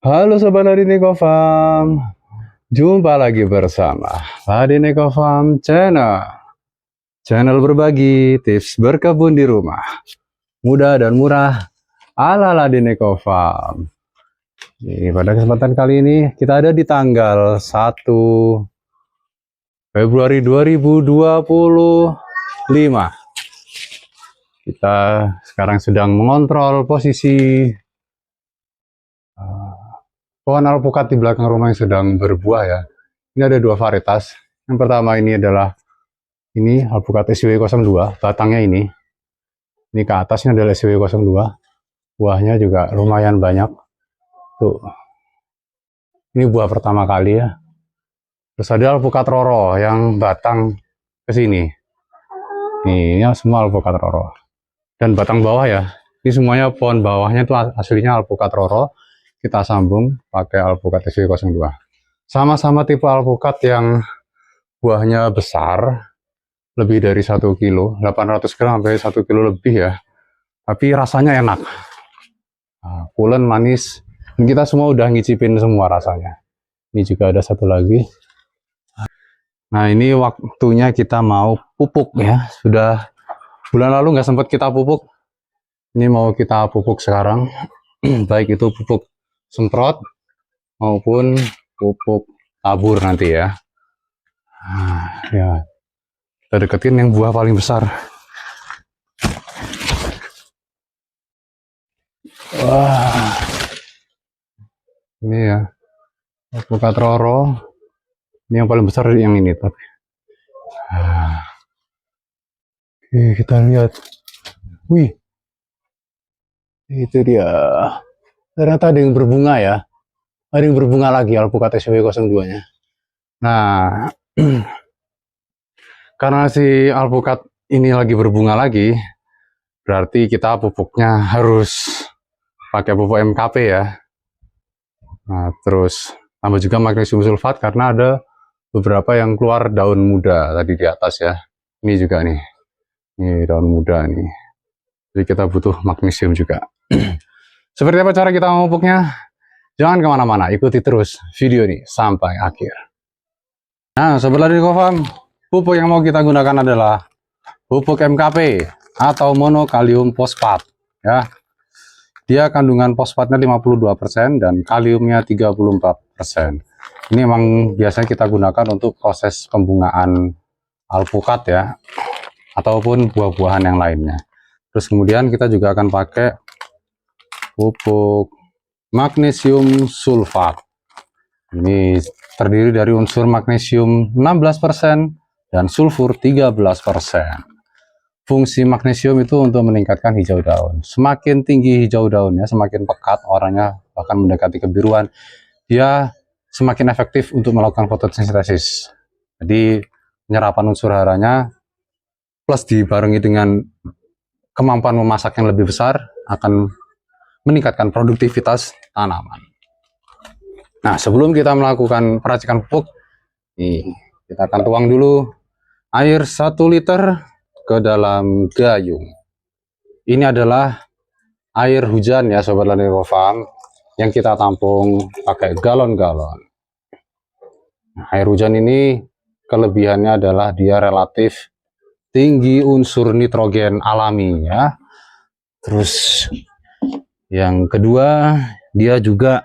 Halo Sobat Ladiniko Farm, jumpa lagi bersama Ladiniko Farm Channel berbagi tips berkebun di rumah, mudah dan murah ala Ladiniko Farm. Pada kesempatan kali ini kita ada di tanggal 1 Februari 2025. Kita sekarang sedang mengontrol posisi pohon alpukat di belakang rumah yang sedang berbuah ya. Ini ada dua varietas. Yang pertama ini adalah alpukat SW02, batangnya ini. Ini ke atasnya adalah SW02. Buahnya juga lumayan banyak. Tuh. Ini buah pertama kali ya. Terus ada alpukat Roro yang batang ke sini. Ini semua alpukat Roro. Dan batang bawah ya. Ini semuanya pohon bawahnya itu aslinya alpukat Roro. Kita sambung pakai alpukat SW02. Sama-sama tipe alpukat yang buahnya besar, lebih dari 1 kilo, 800 gram sampai 1 kilo lebih ya. Tapi rasanya enak. Pulen, manis. Dan kita semua udah ngicipin semua rasanya. Ini juga ada satu lagi. Nah ini waktunya kita mau pupuk ya. Sudah bulan lalu nggak sempat kita pupuk. Ini mau kita pupuk sekarang. Baik itu pupuk semprot maupun pupuk tabur nanti ya. Ya, kita deketin yang buah paling besar. Wah, ini ya alpukat Roro. Ini yang paling besar yang ini tapi. Oke, kita lihat. Wih, itu dia. Ternyata ada yang berbunga ya. Ada yang berbunga lagi alpukat SW02-nya. Nah, karena si alpukat ini lagi berbunga lagi, berarti kita pupuknya harus pakai pupuk MKP ya. Nah, terus tambah juga magnesium sulfat karena ada beberapa yang keluar daun muda tadi di atas ya. Ini juga nih. Ini daun muda nih. Jadi kita butuh magnesium juga. Seperti apa cara kita memupuknya? Jangan kemana-mana, ikuti terus video ini sampai akhir. Nah, Sobat Ladiniko Farm, pupuk yang mau kita gunakan adalah pupuk MKP atau monokalium fosfat. Ya, dia kandungan fosfatnya 52% dan kaliumnya 34%. Ini memang biasanya kita gunakan untuk proses pembungaan alpukat ya, ataupun buah-buahan yang lainnya. Terus kemudian kita juga akan pakai pupuk magnesium sulfat. Ini terdiri dari unsur magnesium 16% dan sulfur 13%. Fungsi magnesium itu untuk meningkatkan hijau daun. Semakin tinggi hijau daunnya, semakin pekat orangnya bahkan mendekati kebiruan, dia semakin efektif untuk melakukan fotosintesis. Jadi penyerapan unsur haranya plus dibarengi dengan kemampuan memasak yang lebih besar akan meningkatkan produktivitas tanaman. Nah, sebelum kita melakukan peracikan pupuk, kita akan tuang dulu air 1 liter ke dalam gayung. Ini adalah air hujan ya Sobat Ladiniko Farm yang kita tampung pakai galon-galon. Nah, air hujan ini kelebihannya adalah dia relatif tinggi unsur nitrogen alami ya. Terus yang kedua, dia juga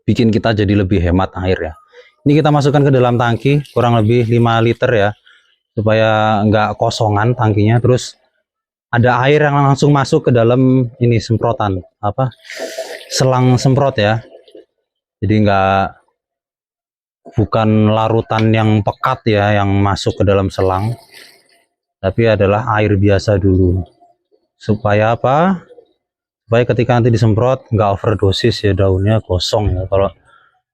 bikin kita jadi lebih hemat air ya. Ini kita masukkan ke dalam tangki kurang lebih 5 liter ya, supaya nggak kosongan tangkinya. Terus ada air yang langsung masuk ke dalam ini semprotan, selang semprot ya. Jadi bukan larutan yang pekat ya yang masuk ke dalam selang, tapi adalah air biasa dulu. Supaya apa? Supaya ketika nanti disemprot nggak overdosis ya, daunnya gosong ya. Kalau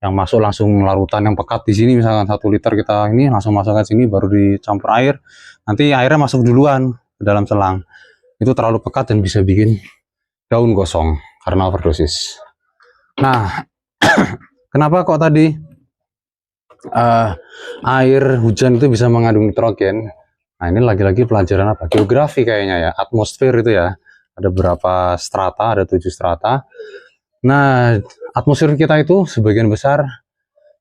yang masuk langsung larutan yang pekat di sini, misalkan 1 liter kita ini langsung masukkan sini baru dicampur air, nanti airnya masuk duluan ke dalam selang, itu terlalu pekat dan bisa bikin daun gosong karena overdosis. Nah, kenapa kok tadi air hujan itu bisa mengandung nitrogen? Nah, ini lagi-lagi pelajaran apa? Geografi kayaknya ya, atmosfer itu ya. Ada berapa strata, ada 7 strata. Nah, atmosfer kita itu sebagian besar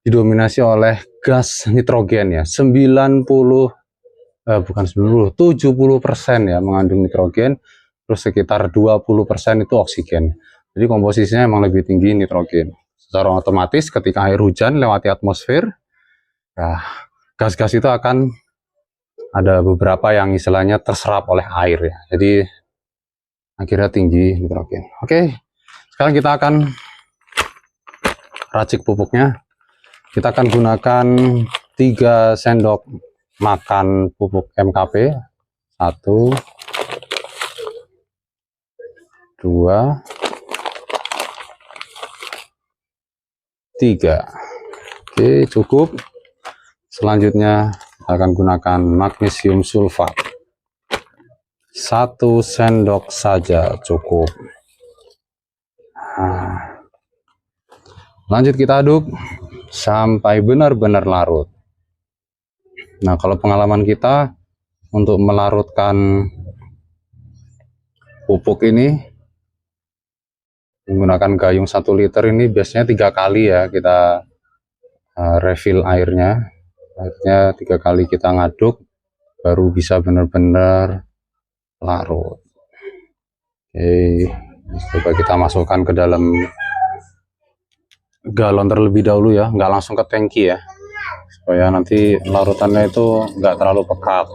didominasi oleh gas nitrogen ya. 70% ya mengandung nitrogen, terus sekitar 20% itu oksigen. Jadi komposisinya emang lebih tinggi nitrogen. Secara otomatis ketika air hujan lewati atmosfer, ya, gas-gas itu akan ada beberapa yang istilahnya terserap oleh air ya. Jadi akhirnya tinggi nitrogen. Oke, sekarang kita akan racik pupuknya. Kita akan gunakan 3 sendok makan pupuk MKP. 1, 2, 3. Oke, cukup. Selanjutnya kita akan gunakan magnesium sulfat. 1 sendok saja cukup. Nah, lanjut kita aduk sampai benar-benar larut. Nah, kalau pengalaman kita untuk melarutkan pupuk ini menggunakan gayung 1 liter ini biasanya 3 kali ya kita refill airnya. Akhirnya 3 kali kita ngaduk baru bisa benar-benar larut. Oke, coba kita masukkan ke dalam galon terlebih dahulu ya, nggak langsung ke tangki ya, supaya nanti larutannya itu nggak terlalu pekat.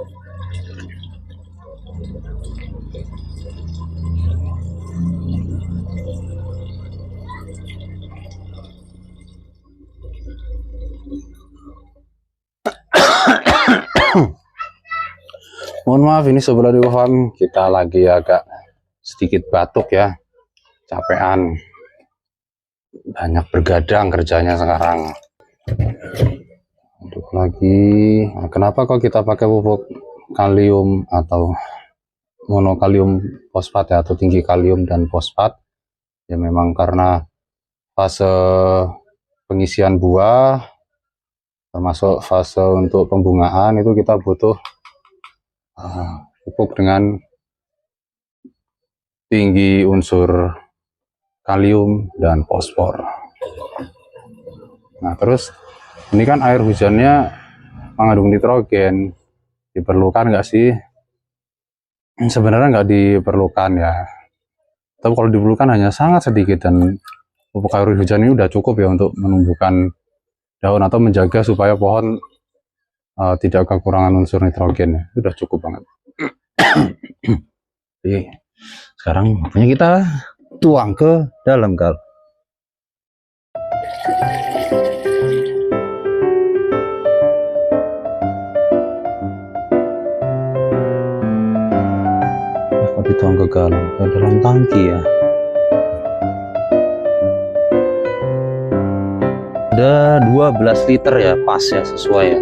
Mohon maaf ini sebelah di Wuhan kita lagi agak sedikit batuk ya, capean, banyak bergadang kerjanya sekarang. Aduk lagi. Nah, kenapa kok kita pakai pupuk kalium atau monokalium fosfat ya, atau tinggi kalium dan fosfat? Ya memang karena fase pengisian buah termasuk fase untuk pembungaan itu kita butuh pupuk dengan tinggi unsur kalium dan fosfor. Nah, terus ini kan air hujannya mengandung nitrogen, diperlukan nggak sih? Sebenarnya nggak diperlukan ya, tapi kalau diperlukan hanya sangat sedikit, dan pupuk air hujan ini udah cukup ya untuk menumbuhkan daun atau menjaga supaya pohon tidak kekurangan unsur nitrogen ya. Udah cukup banget. Oke, sekarang punya kita tuang ke dalam galon. Dituang ke galon, ke dalam tangki ya. Ada 12 liter ya, pas ya, sesuai ya.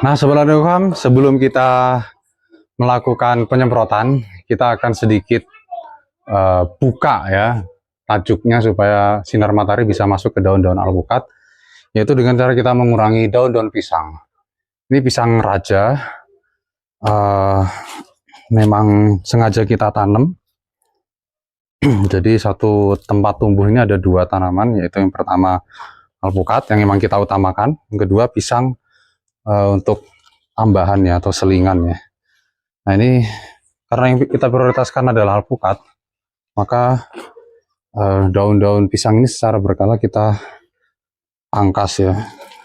Nah, Sobat Radioham, sebelum kita melakukan penyemprotan, kita akan sedikit buka ya tajuknya supaya sinar matahari bisa masuk ke daun-daun alpukat, yaitu dengan cara kita mengurangi daun-daun pisang. Ini pisang raja, memang sengaja kita tanam. Jadi satu tempat tumbuh ini ada 2 tanaman, yaitu yang pertama alpukat yang memang kita utamakan, yang kedua pisang untuk tambahan ya, atau selingan ya. Nah ini karena yang kita prioritaskan adalah alpukat, maka daun-daun pisang ini secara berkala kita pangkas ya,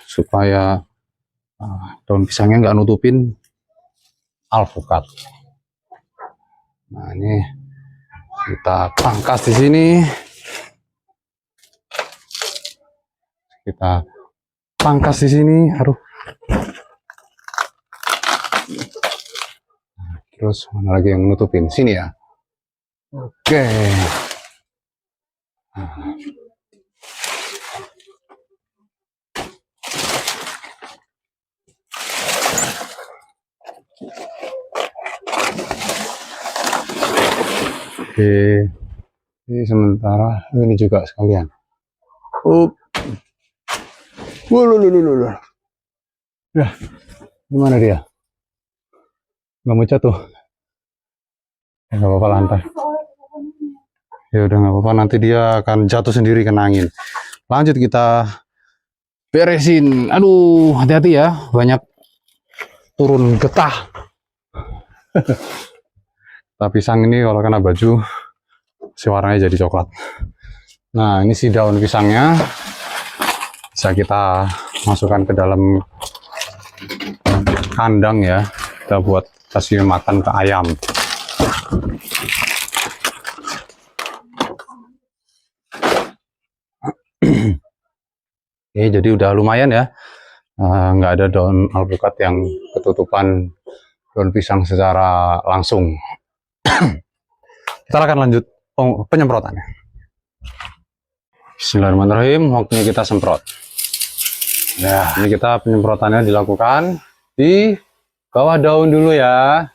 supaya daun pisangnya nggak nutupin alpukat. Nah ini kita pangkas di sini, kita pangkas di sini, aduh. Terus mana lagi yang nutupin sini ya? Oke. Oke, ini sementara ini juga sekalian. Ya. Gimana dia? Nggak mau jatuh? Ya, nggak apa-apa lantai. Ya udah nggak apa-apa, nanti dia akan jatuh sendiri kena angin. Lanjut kita beresin. Aduh, hati-hati ya, banyak turun getah. Tapi pisang ini kalau kena baju, si warnanya jadi coklat. Nah, ini si daun pisangnya bisa kita masukkan ke dalam kandang ya. Kita buat kasih makan ke ayam. Oke, jadi udah lumayan ya. Nggak ada daun alpukat yang ketutupan daun pisang secara langsung. Kita akan lanjut penyemprotannya. Bismillahirrahmanirrahim, waktunya kita semprot. Nah, ini kita penyemprotannya dilakukan di bawah daun dulu ya.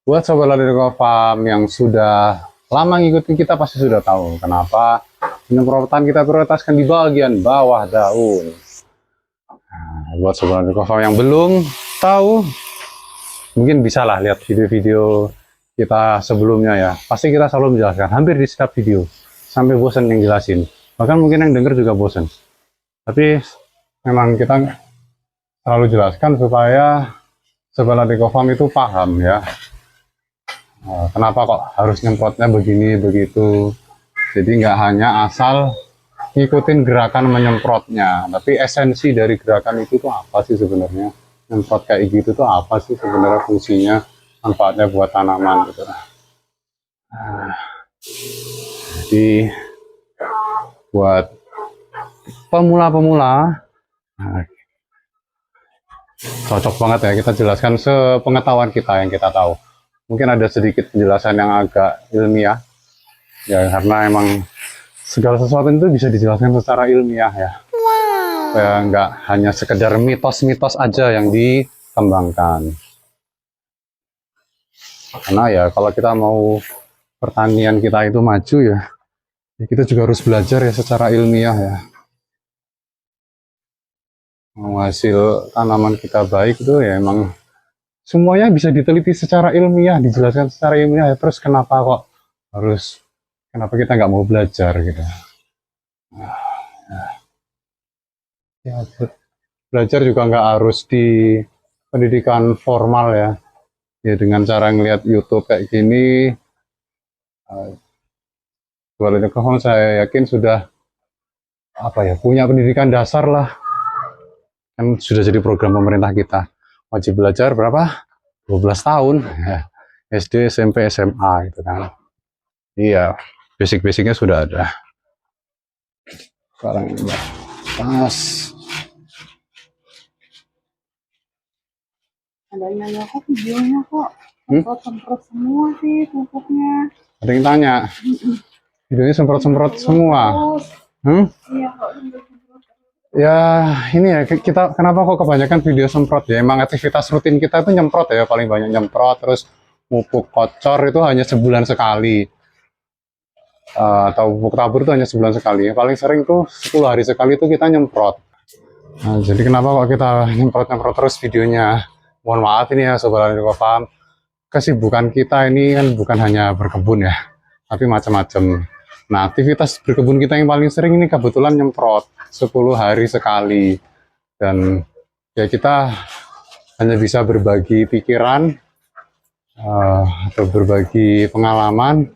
Buat sobat Ladeko Farm yang sudah lama ngikutin kita pasti sudah tahu kenapa penyemprotan kita prioritaskan di bagian bawah daun. Nah, buat sobat Ladeko Farm yang belum tahu, mungkin bisa lah lihat video-video kita sebelumnya ya. Pasti kita selalu menjelaskan hampir di setiap video sampai bosan yang jelasin. Bahkan mungkin yang denger juga bosan. Tapi memang kita selalu jelaskan supaya sobat Ladeko Farm itu paham ya. Kenapa kok harus nyemprotnya begini begitu. Jadi nggak hanya asal ngikutin gerakan menyemprotnya, tapi esensi dari gerakan itu tuh apa sih sebenarnya? Nyemprot kayak gitu tuh apa sih sebenarnya fungsinya, manfaatnya buat tanaman gitu. Jadi buat pemula-pemula cocok banget ya kita jelaskan sepengetahuan kita yang kita tahu. Mungkin ada sedikit penjelasan yang agak ilmiah ya, karena emang segala sesuatu itu bisa dijelaskan secara ilmiah ya. Supaya nggak hanya sekedar mitos-mitos aja yang dikembangkan. Karena ya kalau kita mau pertanian kita itu maju ya, kita juga harus belajar ya secara ilmiah ya. Mau hasil tanaman kita baik itu ya emang semuanya bisa diteliti secara ilmiah, dijelaskan secara ilmiah ya. Terus kenapa kok kenapa kita nggak mau belajar gitu? Ya, belajar juga nggak harus di pendidikan formal ya. Ya dengan cara ngeliat YouTube kayak gini, saya yakin sudah punya pendidikan dasar lah. Kan sudah jadi program pemerintah kita. Wajib belajar berapa? 12 tahun. SD, SMP, SMA gitu kan. Iya, basic-basicnya sudah ada. Sekarang pas. Ada yang nanya kok videonya kok semprot semua sih pupuknya. Ada yang tanya. Videonya semprot-semprot semua. Iya kok semprot. Ya ini ya kita kenapa kok kebanyakan video semprot ya, emang aktivitas rutin kita itu nyemprot ya, paling banyak nyemprot. Terus pupuk kocor itu hanya sebulan sekali, atau pupuk tabur itu hanya sebulan sekali, paling sering tuh 10 hari sekali itu kita nyemprot. Nah, jadi kenapa kok kita nyemprot terus videonya? Mohon maaf ini ya Sobat Ladeko Farm, kesibukan kita ini kan bukan hanya berkebun ya, tapi macam-macam. Nah, aktivitas berkebun kita yang paling sering ini kebetulan nyemprot 10 hari sekali. Dan ya kita hanya bisa berbagi pikiran atau berbagi pengalaman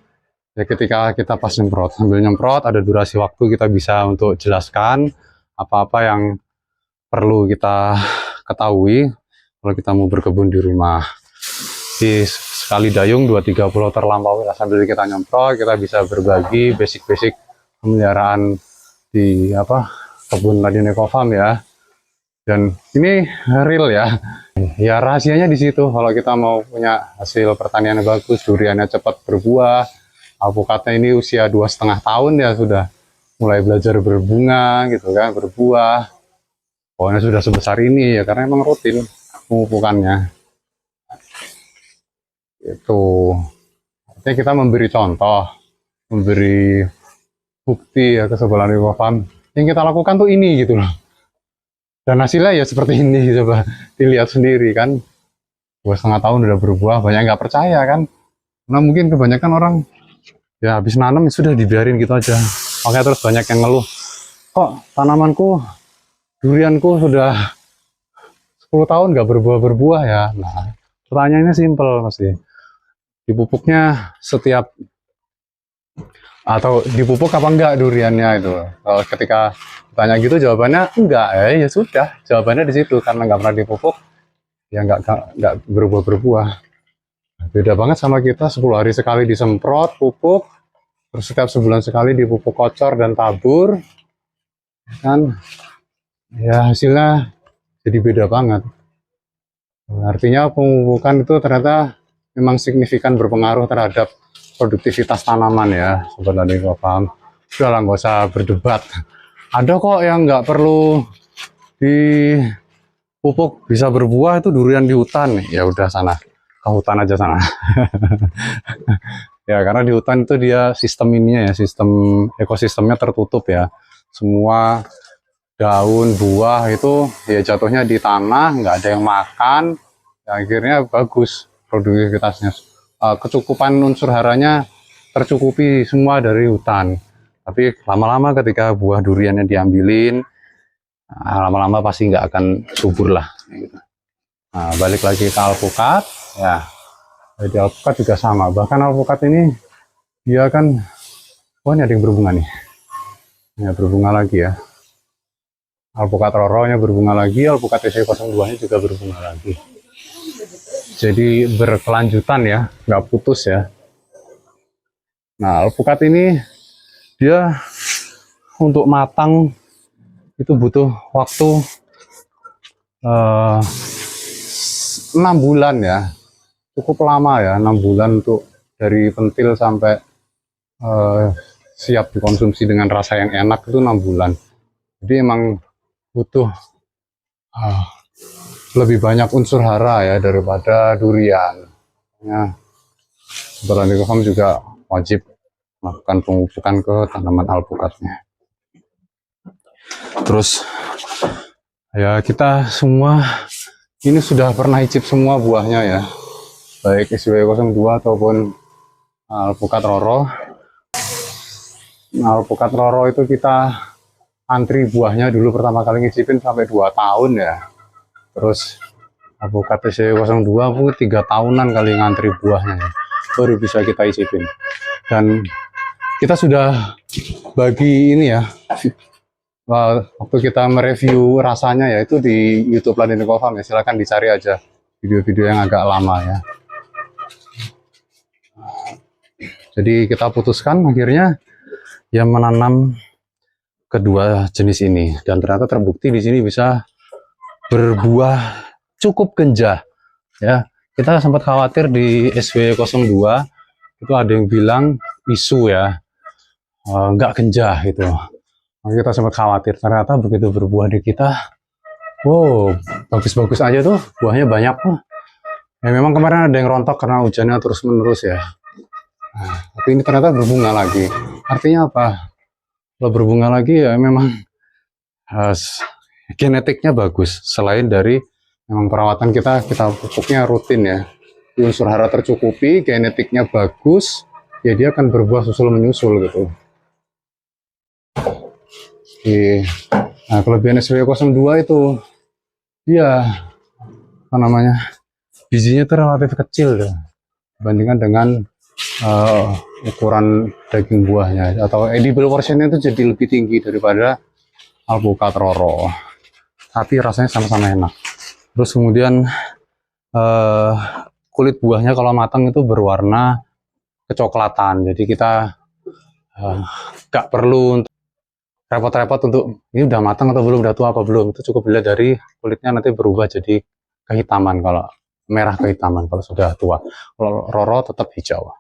ya ketika kita pas nyemprot. Sambil nyemprot ada durasi waktu kita bisa untuk jelaskan apa-apa yang perlu kita ketahui kalau kita mau berkebun di rumah. Di sekali dayung 2-3 pulau terlampaui lah, sambil kita nyemprot kita bisa berbagi basic-basic pemeliharaan di kebun Ladeko Farm ya. Dan ini real ya. Ya rahasianya di situ. Kalau kita mau punya hasil pertanian yang bagus, duriannya cepat berbuah, alpukatnya ini usia 2,5 tahun ya sudah mulai belajar berbunga gitu kan, berbuah. Pokoknya sudah sebesar ini ya karena emang rutin pemupukannya. Itu artinya kita memberi contoh, memberi bukti ya ke Sobat Ladeko Farm yang kita lakukan tuh ini gitu loh. Dan hasilnya ya seperti ini, coba dilihat sendiri kan. 2,5 tahun udah berbuah, banyak nggak percaya kan. Nah mungkin kebanyakan orang ya habis nanam sudah dibiarin gitu aja. Makanya terus banyak yang ngeluh, kok tanamanku, durianku sudah 10 tahun nggak berbuah-berbuah ya. Nah pertanyaannya simpel pasti. Dipupuknya setiap atau dipupuk apa enggak duriannya itu. Kalau ketika tanya gitu jawabannya enggak, ya sudah, jawabannya di situ karena nggak pernah dipupuk ya nggak berbuah-berbuah. Beda banget sama kita, 10 hari sekali disemprot pupuk, terus setiap sebulan sekali dipupuk kocor dan tabur, kan ya hasilnya jadi beda banget. Artinya pemupukan itu ternyata memang signifikan berpengaruh terhadap produktivitas tanaman ya, Sobat Ladang Info Farm. Udah lah, nggak usah berdebat. Ada kok yang nggak perlu dipupuk bisa berbuah, itu durian di hutan. Ya udah sana, ke hutan aja sana. Ya karena di hutan itu dia sistem ininya ya, sistem ekosistemnya tertutup ya. Semua daun, buah itu ya jatuhnya di tanah, nggak ada yang makan. Ya, akhirnya bagus produktivitasnya. Kecukupan unsur haranya tercukupi semua dari hutan. Tapi lama-lama ketika buah duriannya diambilin, lama-lama pasti nggak akan subur lah. Gitu. Nah, balik lagi ke alpukat, ya. Jadi alpukat juga sama. Bahkan alpukat ini dia kan, wah ini ada yang berbunga nih. Ya berbunga lagi ya. Alpukat roronya berbunga lagi, alpukat SW02-nya juga berbunga lagi. Jadi berkelanjutan ya, nggak putus ya. Nah alpukat ini dia untuk matang itu butuh waktu 6 bulan ya, cukup lama ya, 6 bulan untuk dari pentil sampai siap dikonsumsi dengan rasa yang enak itu 6 bulan. Jadi emang butuh lebih banyak unsur hara ya daripada durian. Ya, Sobat Ladang Info Farm juga wajib melakukan pemupukan ke tanaman alpukatnya. Terus ya kita semua ini sudah pernah icip semua buahnya ya, baik SW02 ataupun alpukat roro. Nah, alpukat roro itu kita antri buahnya dulu pertama kali ngicipin sampai 2 tahun ya. Terus alpukat SW02 pun 3 tahunan kali ngantri buahnya ya, baru bisa kita icipin. Dan kita sudah bagi ini ya, waktu kita mereview rasanya ya itu di YouTube Ladang Info Farm ya, silahkan dicari aja video-video yang agak lama ya. Jadi kita putuskan akhirnya ya menanam kedua jenis ini, dan ternyata terbukti di sini bisa berbuah cukup genjah ya. Kita sempat khawatir di SW02 itu ada yang bilang isu ya, nggak genjah gitu. Kita sempat khawatir, ternyata begitu berbuah di kita, wow, bagus-bagus aja tuh, buahnya banyak tuh. Ya memang kemarin ada yang rontok karena hujannya terus-menerus ya. Nah, tapi ini ternyata berbunga lagi. Artinya apa? Kalau berbunga lagi ya memang genetiknya bagus. Selain dari memang perawatan kita pupuknya rutin ya. Unsur hara tercukupi, genetiknya bagus, ya dia akan berbuah susul menyusul gitu. Nah, kelebihan SW02 itu dia apa namanya, bijinya itu relatif kecil ya, dibandingkan dengan ukuran daging buahnya, atau edible portionnya itu jadi lebih tinggi daripada alpukat roro, tapi rasanya sama-sama enak. Terus kemudian kulit buahnya kalau matang itu berwarna kecoklatan, jadi kita nggak perlu repot-repot untuk ini udah matang atau belum, udah tua apa belum. Itu cukup dilihat dari kulitnya, nanti berubah jadi kehitaman, kalau merah kehitaman kalau sudah tua. Kalau roro tetap hijau.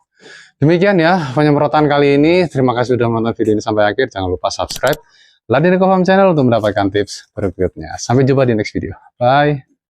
Demikian ya penyemprotan kali ini. Terima kasih sudah menonton video ini sampai akhir. Jangan lupa subscribe Ladang Info Farm channel untuk mendapatkan tips berikutnya. Sampai jumpa di next video. Bye.